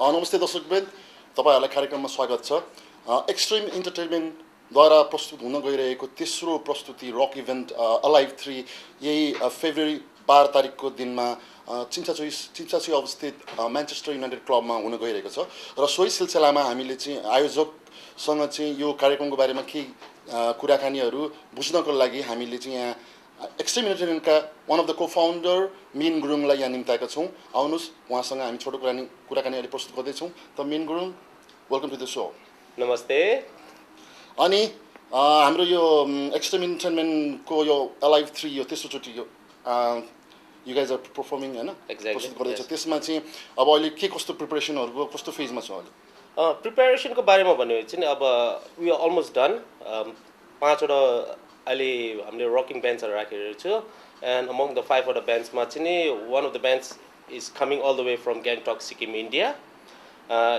नमस्ते दर्शकवृन्द, तपाईहरुलाई कार्यक्रममा स्वागत छ। एक्सट्रिम इन्टरटेनमेन्टद्वारा प्रस्तुत हुन गइरहेको तेस्रो प्रस्तुति रक इभेन्ट अलाइभ 3 यही फेब्रुअरी 12 तारिकको दिनमा चिम्चाचोई अवस्थित म्यानचेस्टर युनाइटेड क्लबमा हुन गइरहेको छ र सोही सिलसिलामा हामीले चाहिँ आयोजकसँग चाहिँ यो कार्यक्रमको बारेमा केही कुराकानीहरू बुझ्नको लागि हामीले चाहिँ यहाँ एक्सट्रिम इन्टरटेनमेन्टका one of the cofounder Min गुरुङलाई यहाँ निम्ताएका छौँ। आउनुहोस् उहाँसँग हामी छोटो कुराकानी अहिले प्रस्तुत गर्दैछौँ। त Min Gurung, welcome to the show. नमस्ते। अनि हाम्रो यो एक्सट्रिम इन्टरटेनमेन्टको यो अलाइभ 3 यो तेस्रोचोटि यो यु गाइज आर पर्फर्मिङ हैन, प्रस्तुत गर्दैछ। त्यसमा चाहिँ अब अहिले के कस्तो प्रिपरेसनहरूको कस्तो फेजमा छ अहिले? प्रिपरेसनको बारेमा भन्यो भने चाहिँ अब वी आर अलमोस्ट डन। 5वटा अहिले हामीले रकिङ ब्यान्ड्सहरू राखेको छु एन्ड अमङ द 5वटा ब्यान्ड्समा चाहिँ one of the bands is coming all the way from Gangtok Sikkim India.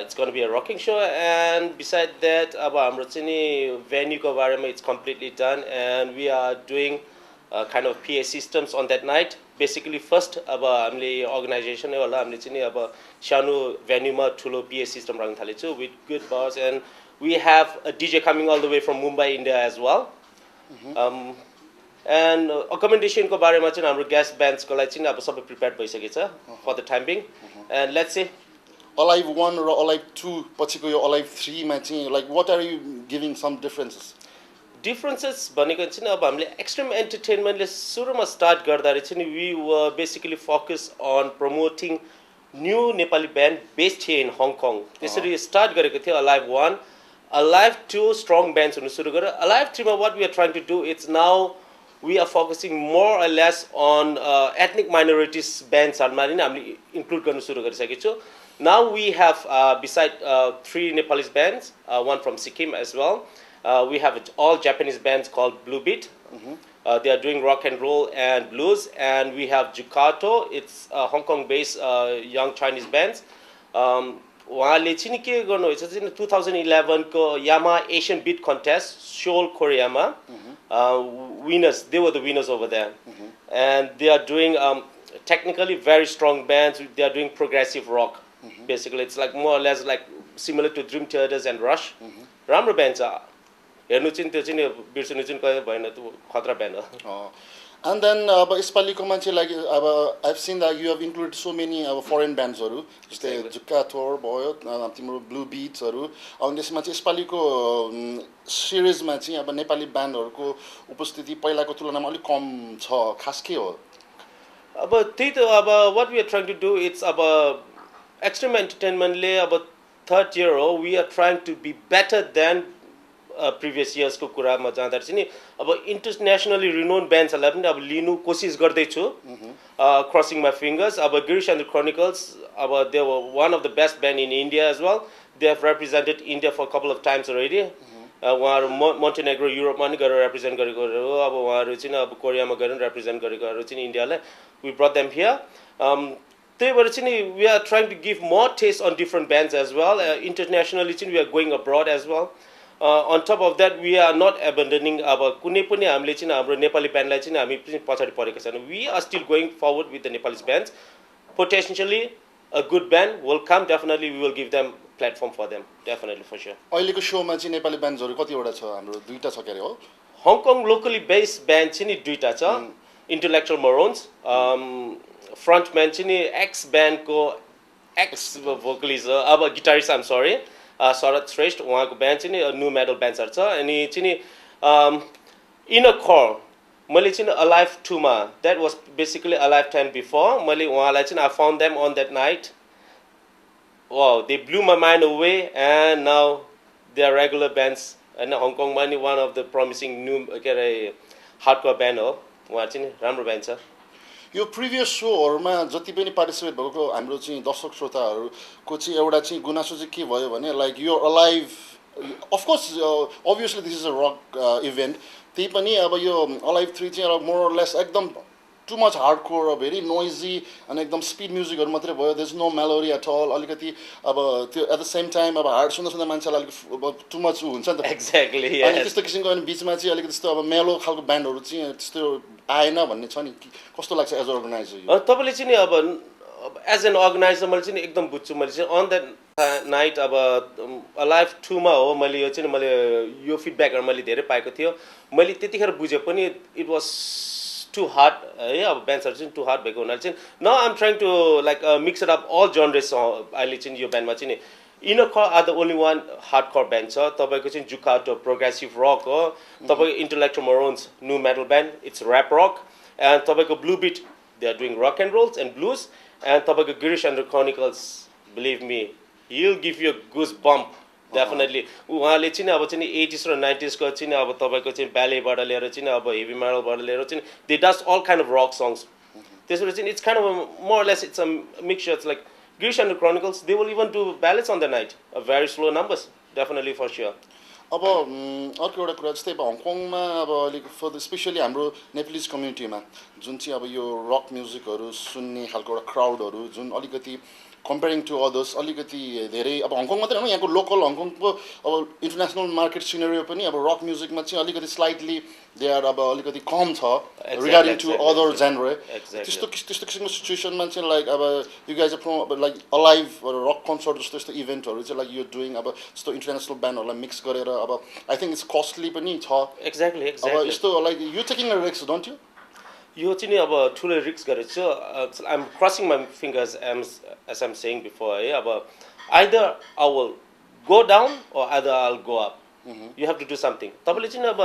It's gonna be a rocking so and beside that अब हाम्रो चाहिँ नि भेन्यूको बारेमा it's completely done and we are doing kind of PA systems on that night. Basically first अब हामीले अर्गनाइजेसनै होला, हामीले चाहिँ अब सानो भेन्यूमा ठुलो PA सिस्टम राख्न थालेको छु with good bars and we have a DJ coming all the way from Mumbai India as well. And अकोमोडेसनको बारेमा चाहिँ हाम्रो गेस्ट ब्यान्ड्सको लागि चाहिँ अब सबै प्रिपेयर्ड भइसकेको छ for the time being. And let's say alive 1 र अलाइभ 2 पछिको यो अलाइभ 3 मा चाहिँ like what are you giving some differences भनेको चाहिँ अब हामीले एक्सट्रिम एन्टरटेनमेन्टले सुरुमा स्टार्ट गर्दाखेरि चाहिँ we were basically focus on promoting new Nepali band based here in Hong Kong. त्यसरी स्टार्ट गरेको थियो अलाइभ 1। अलाइभ 2 स्ट्रङ ब्यान्ड्स हुनु सुरु गर्यो। अलाइभ 3 मा what we are trying to do it's now we are focusing more or less on ethnic minorities ब्यान्ड्सहरूमा नि हामीले इन्क्लुड गर्नु सुरु गरिसकेको छु। Now we have beside 3 Nepalese bands, one from Sikkim as well. We have all Japanese bands called Blue Beat. They are doing rock and roll and blues. And we have Jukato. It's Hong Kong-based young Chinese bands. उहाँले चाहिँ के गर्नुहुन्छ चाहिँ 2011 को Yamaha Asian Beat Contest, Seoul, Koreaमा winners. They were the winners over there. And they are doing technically very strong bands. They are doing progressive rock. Basically, it's like more or less like similar to Dream Theaters and Rush. राम्रो band छ। हेर्नु चाहिँ त्यो चाहिँ बिर्सनु चाहिँ कहिले भएन, त्यो खतरा ब्यान्ड हो। एन्ड देन अब यसपालिको मान्छे लागि अब I have seen that you have included so many अब फरेन ब्यान्ड्सहरू, जस्तै जुकाथोर भयो, तिम्रो ब्लू बिट्सहरू। अनि त्यसमा चाहिँ यसपालिको सिरिजमा चाहिँ अब नेपाली ब्यान्डहरूको उपस्थिति पहिलाको तुलनामा अलिक कम छ। खास के हो? अब त्यही त अब what we are trying to do it's अब एक्सट्रिम एन्टरटेनमेन्टले अब 3rd year हो, we are trying to be better than previous इयर्सको कुरामा जाँदा चाहिँ नि अब इन्टरनेसनली रिनोन ब्यान्ड्सहरूलाई पनि अब लिनु कोसिस गर्दैछु। क्रसिङ माई फिङ्गर्स, अब गिरिश एन्ड द क्रोनिकल्स, अब they were one of the best band in India as well. They have represented India for couple of times already. उहाँहरू मोन्टेनेग्रो युरोपमा पनि गएर रिप्रेजेन्ट गरेकोहरू हो। अब उहाँहरू चाहिँ अब कोरियामा गएर रिप्रेजेन्ट गरेकोहरू चाहिँ इन्डियालाई वी ब्रट देम हियर। त्यही भएर चाहिँ नि we are trying to give more taste on different bands as well. Internationally चाहिँ we are going abroad as well. on top of that we are not abandoning अब कुनै पनि हामीले चाहिँ हाम्रो नेपाली ब्यान्डलाई चाहिँ हामी पनि पछाडी परेका छैनौँ। we are still going forward with the Nepali bands. Potentially a good band will come, definitely we will give them platform for them, definitely for sure. अहिलेको शोमा चाहिँ नेपाली ब्यान्ड्सहरू कतिवटा छ? हाम्रो 2टा छ के हो? हङकङ लोकली बेस्ड ब्यान्ड चाहिँ नि 2टा छ। इन्टेलेक्चुअल मरोन्स, फ्रन्टम्यान चाहिँ नि एक्स ब्यान्डको एक्स भोकलिस्ट हो, अब गिटारिस्ट आइम सरी, शरद श्रेष्ठ। उहाँको ब्यान्ड चाहिँ नि न्यू मेटल ब्यान्ड्सहरू छ। अनि चाहिँ नि इन अ खर मैले चाहिँ अलाइभ 2 मा, that was basically alive 10 before, मैले उहाँलाई चाहिँ I found them on that night. Wow, they blew my mind away and now they are regular bands होइन। हङकङमा नि one of the promising new के अरे हार्डकोर ब्यान्ड हो। उहाँ चाहिँ नि राम्रो ब्यान्ड छ। यो प्रिभियस सोहरूमा जति पनि पार्टिसिपेट भएको हाम्रो चाहिँ दर्शक श्रोताहरूको चाहिँ एउटा चाहिँ गुनासो चाहिँ के भयो भने लाइक यो alive, of course obviously this is a rock event, त्यही पनि अब यो अलाइभ 3 चाहिँ मोर और लेस एकदम too much hardcore, very noisy अनि एकदम स्पिड म्युजिकहरू मात्रै भयो। There is no melody at all. अलिकति अब त्यो एट द सेम टाइम अब हार्ड सुन्दा मान्छेलाई अलिक टु मच हुन्छ नि त। एक्ज्याक्टली। अनि त्यस्तो किसिमको अनि बिचमा चाहिँ अलिकति त्यस्तो अब मेलो खालको ब्यान्डहरू चाहिँ त्यस्तो आएन भन्ने छ नि, कस्तो लाग्छ एज अ अर्गनाइजर? तपाईँले चाहिँ नि अब एज एन अर्गनाइजर मैले चाहिँ एकदम बुझ्छु। मैले चाहिँ अन द्याट नाइट अब अलाइभ 2 मा हो मैले यो चाहिँ मैले यो फिडब्याकहरू मैले धेरै पाएको थियो मैले त्यतिखेर बुझे पनि इट वाज टु हार्ड है अब ब्यान्ड्सहरू चाहिँ टु हार्ड भएको हुनाले चाहिँ न I am trying to like mix it up all genres अहिले चाहिँ यो ब्यान्डमा चाहिँ नि इनोकर are the only one hardcore band छ तपाईँको चाहिँ जुकाटो प्रोग्रेसिभ रक हो तपाईँको Intellectual Morons new metal band it's rap rock and तपाईँको Blue Beat they are doing rock and rolls and blues and तपाईँको Girish and Chronicles believe me he'll give you a goosebump definitely उहाँले चाहिँ अब चाहिँ 80s र 90s को चाहिँ अब तपाईको चाहिँ ब्यालेबाट लिएर चाहिँ अब हेभी मेटलबाट लिएर चाहिँ they does all kind of rock songs त्यसरी चाहिँ it's kind of a, more or less it's a mixture it's like Girish and the Chronicles they will even do ballads on the night very slow numbers definitely for sure अब अर्को एउटा कुरा जस्तै अब हङकङमा अब अलिक फर स्पेसली हाम्रो नेपालिज कम्युनिटीमा जुन चाहिँ अब यो रक म्युजिकहरू सुन्ने खालको एउटा क्राउडहरू जुन अलिकति कम्पेयरिङ टु अदर्स अलिकति धेरै अब हङकङ मात्रै होइन यहाँको लोकल हङकङको अब इन्टरनेसनल मार्केट सिनेरियो पनि अब रक म्युजिकमा चाहिँ अलिकति स्लाइटली दे आर अब अलिकति कम छ रिगार्डिङ टु अदर जेनरे त्यस्तो किसिमको सिचुएसनमा चाहिँ लाइक अब यु गाइज अब लाइक अलाइभ रक कन्सर्ट जस्तो यस्तो इभेन्टहरू चाहिँ लाइक यो डुइङ अब जस्तो इन्टरनेसनल ब्यान्डहरूलाई मिक्स गरेर अब आई थिङ्क इट्स कस्टली पनि छ एक्ज्याक्टली अब यस्तो like you taking a risk don't you यो चाहिँ नि अब ठुलो रिस्क गरेको छु I am crossing my fingers as I'm saying before है अब either I will go down or either I will go up you have to do something तपाईँले चाहिँ अब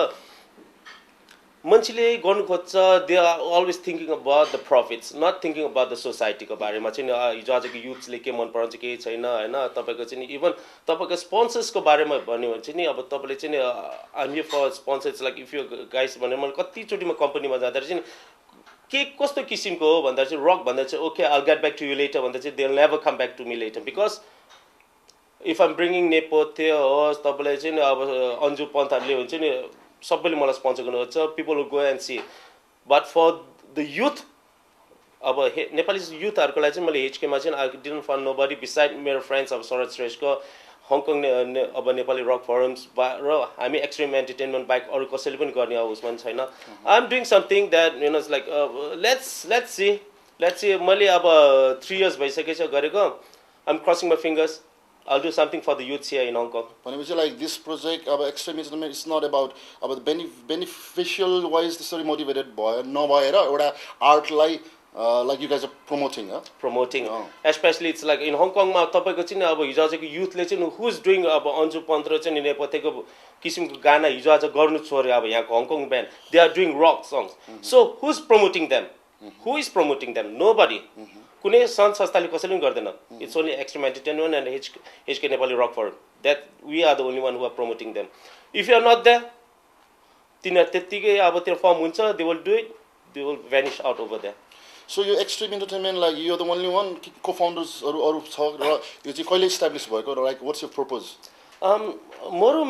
मान्छेले गर्नु खोज्छ they are always thinking about the profits not thinking about the सोसाइटीको बारेमा चाहिँ हिजो आजको युथ्सले के मन पराउँछ केही छैन होइन तपाईँको चाहिँ इभन तपाईँको स्पोन्सर्सको बारेमा भन्यो भने चाहिँ नि अब तपाईँले चाहिँ I'm here for sponsors like if you guys भनेर मैले कतिचोटि म कम्पनीमा जाँदाखेरि चाहिँ के कस्तो किसिमको हो भन्दा चाहिँ रक भन्दा चाहिँ okay I get back to you later भन्दा चाहिँ they will never come back to me later because if I'm bringing नेपोथे होस् तपाईँलाई चाहिँ अब अन्जु पन्थहरूले हुन्छ नि सबैले मलाई स्पोन्सर गर्नुहुन्छ people will go and see but for the youth अब नेपाली युथहरूको लागि चाहिँ मैले एचकेमा चाहिँ I didn't find nobody beside मेरो फ्रेन्ड्स अब शरद श्रेष्ठको हङकङ अब नेपाली रक फरम्स र हामी एक्सट्रिम एन्टरटेनमेन्ट बाइक अरू कसैले पनि गर्ने अब उसमा छैन I am doing something that you know like let's see मैले अब 3 years भइसकेको छ गरेको I am crossing my fingers I'll do something for the youths here in Hong Kong. भनेपछि like this project अब extremism it's not about beneficial wise त्यसरी motivated भयो नभएर एउटा आर्टलाई like you guys are promoting promoting especially it's like in Hong Kong मा तपाईको चाहिँ अब हिजो आजको युथले चाहिँ who is doing अब अन्जु पन्त चाहिँ नि नेपथ्यको किसिमको गाना हिजो आज गर्नु छोड्यो अब यहाँको Hong Kong band they are doing rock songs so who's promoting them who is promoting them nobody कुनै सङ्घ संस्थाले कसैले पनि गर्दैन it's only extreme entertainment and HK Nepali rock for that we are the only one who are promoting them if you are not that तिनीहरू त्यत्तिकै अब त्यो फर्म हुन्छ they will do it they will vanish out over that so यो extreme entertainment like यो the only one को फाउन्डर्सहरू अरू छ र यो चाहिँ कहिले इस्टाब्लिस भएको र लाइक वाट्स यर प्रपोज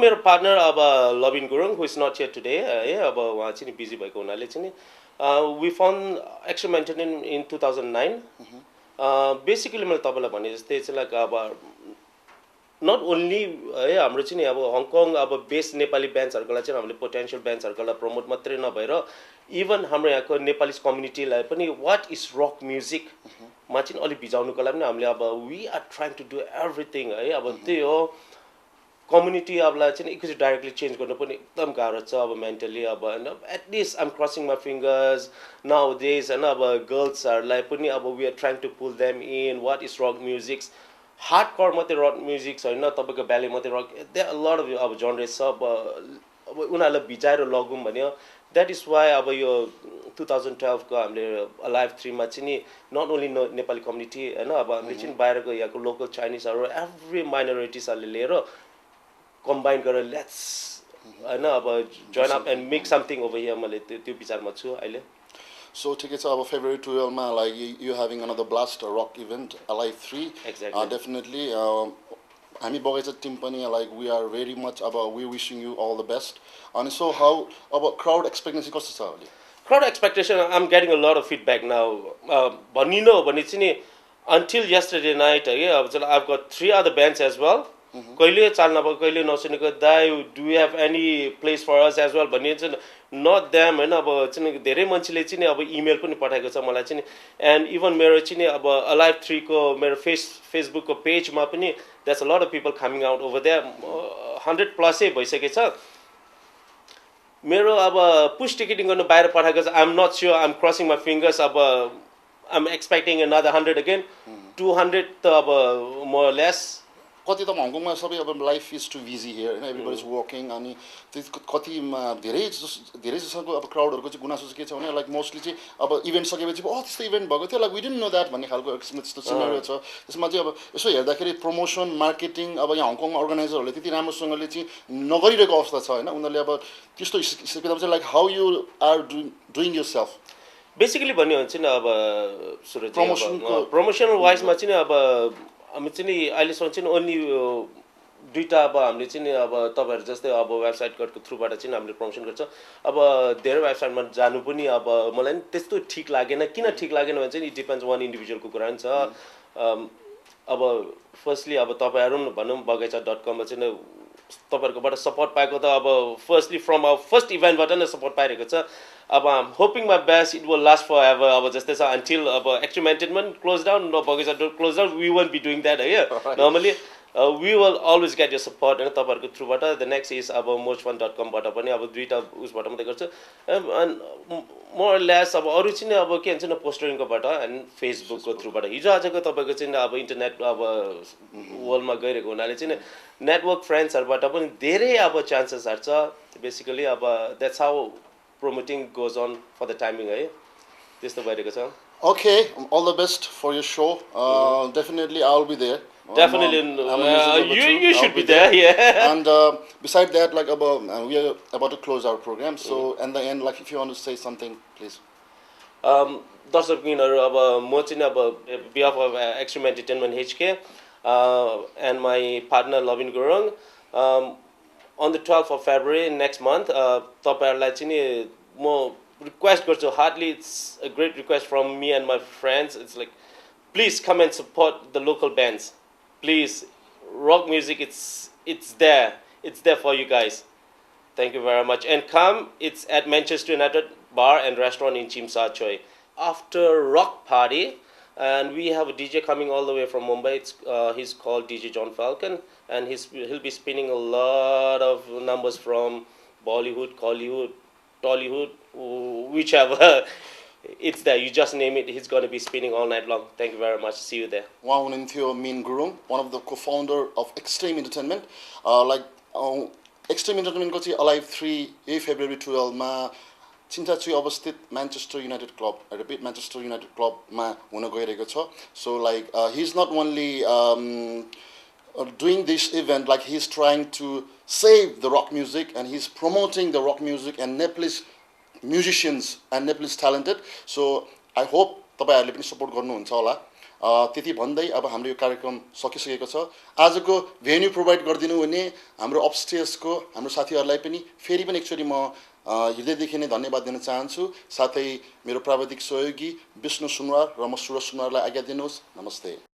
मेरो पार्टनर अब लबिन गुरुङ हु इज नट हियर टुडे है अब उहाँ चाहिँ बिजी भएको हुनाले चाहिँ नि we found Extreme Entertainment in 2009. Basically, मैले तपाईलाई भने जस्तै चाहिँ लाइक अब नट ओन्ली है हाम्रो चाहिँ नि अब हङकङ अब बेस्ट नेपाली ब्यान्ड्सहरुको चाहिँ हामीले पोटेन्शियल ब्यान्ड्सहरुको प्रमोट मात्रै नभएर इभन हाम्रो यहाँको नेपाली कम्युनिटीलाई पनि व्हाट इज रक म्युजिक मा चाहिँ अलि भिजाउनुको लागि पनि हामीले अब we are trying to do everything है अब त्यही हो कम्युनिटी अबलाई चाहिँ एकैचोटि डाइरेक्टली चेन्ज गर्नु पनि एकदम गाह्रो छ अब मेन्टली अब हैन at least I am crossing my fingers nowadays हैन अब गर्ल्सहरूलाई पनि अब we are trying to pull them in what is rock musics hardcore मात्रै रक म्युजिक्स होइन तपाईँको ब्याले मात्रै रक दे लट अफ अब जनरेस छ अब उनीहरूलाई भिजाएर लगौँ भन्यो द्याट इज वाइ अब यो 2012 को हामीले अलाइभ 3 मा चाहिँ नि नट ओन्ली नेपाली कम्युनिटी होइन अब हामीले चाहिँ बाहिरको यहाँको लोकल चाइनिजहरू एभ्री माइनोरिटिजहरूले लिएर कम्बाइन गरेर लेट्स हैन अब join up and make something over here मैले त्यो विचारमा छु अहिले सो ठिकै छ अब February 12 मा like you having another blast rock event alive 3 Exactly. Definitely हामी बगैँचा टिम पनि like we are very much अब we wishing you all the best अनि सो हाउ अब क्राउड एक्सपेक्टेन्सी कस्तो छ अहिले crowd expectation I am getting a lot of feedback now भनिनु हो भने चाहिँ नि until yesterday night, I've got 3 other bands as well. कहिले चाल नभएको कहिले नसुनेको दाइ do you have any place for us as well भन्ने चाहिँ नट द्याम होइन अब चाहिँ धेरै मान्छेले चाहिँ अब इमेल पनि पठाएको छ मलाई चाहिँ एन्ड इभन मेरो चाहिँ अब अलाइभ 3 को मेरो फेसबुकको पेजमा पनि that's a lot of people coming out over that 100+ भइसकेको छ मेरो अब पुश टिकटिङ गर्नु बाहिर पठाएको छ I'm not sure I'm crossing my fingers अब आइएम एक्सपेक्टिङ अनदर 100 अगेन 200 त अब मोर लेस कति त हङकङमा सबै अब life is too busy here होइन एभ्रिबडी इज वर्किङ अनि कतिमा धेरै जसोको अब क्राउडहरूको चाहिँ गुनासो चाहिँ के छ भने लाइक मोस्टली चाहिँ अब इभेन्ट सकेपछि त्यस्तो इभेन्ट भएको थियो like we didn't know that भन्ने खालको त्यस्तो सिनेरियो छ त्यसमा चाहिँ अब यसो हेर्दाखेरि प्रमोसन मार्केटिङ अब यहाँ हङकङ अर्गनाइजरहरूले त्यति राम्रोसँगले चाहिँ नगरिरहेको अवस्था छ होइन उनीहरूले अब त्यस्तो हिसाबमा चाहिँ like how you are doing yourself basically भन्यो भने चाहिँ अब प्रमोसनल वाइजमा चाहिँ अब हामी चाहिँ अहिलेसम्म चाहिँ ओन्ली दुईवटा अब हामीले चाहिँ अब तपाईँहरू जस्तै अब वेबसाइटको थ्रुबाट चाहिँ हामीले प्रमोसन गर्छ अब धेरै वेबसाइटमा जानु पनि अब मलाई नि त्यस्तो ठिक लागेन किन ठिक लागेन भने चाहिँ इट डिपेन्ड्स वान इन्डिभिजुअलको कुरा नि छ अब फर्स्टली अब तपाईँहरू भनौँ बगैँचा.com मा चाहिँ तपाईँहरूकोबाट सपोर्ट पाएको त अब फर्स्टली फ्रम अब फर्स्ट इभेन्टबाट नै सपोर्ट पाइरहेको छ अब am hoping my best it will last for ever अब जस्तै छ अन्टिल अब एक्सट्रिम एन्टरटेनमेन्ट क्लोज डाउन बगैँचा close down we won't be doing that है normally we will always get your support होइन तपाईँहरूको थ्रुबाट द नेक्स्ट इज अब mojfun.com बाट पनि अब दुईवटा उसबाट मात्रै गर्छु मोर लेस अब अरू चाहिँ अब के भन्छ न पोस्टरिङकोबाट एन्ड फेसबुकको थ्रुबाट हिजो आजको तपाईँको चाहिँ अब इन्टरनेट अब वर्ल्डमा गइरहेको हुनाले चाहिँ नेटवर्क फ्रेन्ड्सहरूबाट पनि धेरै अब चान्सेसहरू छ बेसिकली अब that's how promoting goes on for the timing है त्यस्तो भइरहेको छ Okay, all the best for your show. Definitely I'll be there. Definitely I'm a musical you should be there, yeah. And beside that, like we are about to close our program. So in the end, like if you want to say something, please. दर्शकबिनहरु अब म चाहिँ अब behalf of Extreme Entertainment HK and my partner Lovin Gurung on the 12th of February next month तपाईहरुलाई चाहिँ म request गर्छु hardly it's a great request from me and my friends it's like please come and support the local bands please rock music it's there for you guys thank you very much and come it's at Manchester United Bar and Restaurant in Chim Sa Choi after rock party and we have a DJ coming all the way from Mumbai he's called DJ John Falcon and he'll be spinning a lot of numbers from Bollywood, Collywood, Tollywood, whichever it's there. You just name it. He's going to be spinning all night long. Thank you very much. See you there. Wow, Nintyo Min Gurung, one of the co-founder of Extreme Entertainment. Extreme Entertainment ko Alive 3 February 12 ma Chintachi अवस्थित Manchester United Club. I repeat, Manchester United Club ma हुन गइरहेको छ. So like he's not only doing this event, like he's trying to save the rock music and he's promoting the rock music and Nepalese musicians and Nepalese talented. So I hope तपाईहरुले पनि support गर्नुहुन्छ होला त्यति भन्दै अब हाम्रो यो कार्यक्रम सकिसकेको छ आजको भेन्यू प्रोवाइड गरिदिनु हुने हाम्रो अपस्टेयर्सको हाम्रो साथीहरुलाई पनि फेरि पनि एकचोटी म हृदयदेखि नै धन्यवाद दिन चाहन्छु साथै मेरो प्राविधिक सहयोगी विष्णु सुनवार र म सुरज सुनवारलाई आज्ञा दिनुहोस् नमस्ते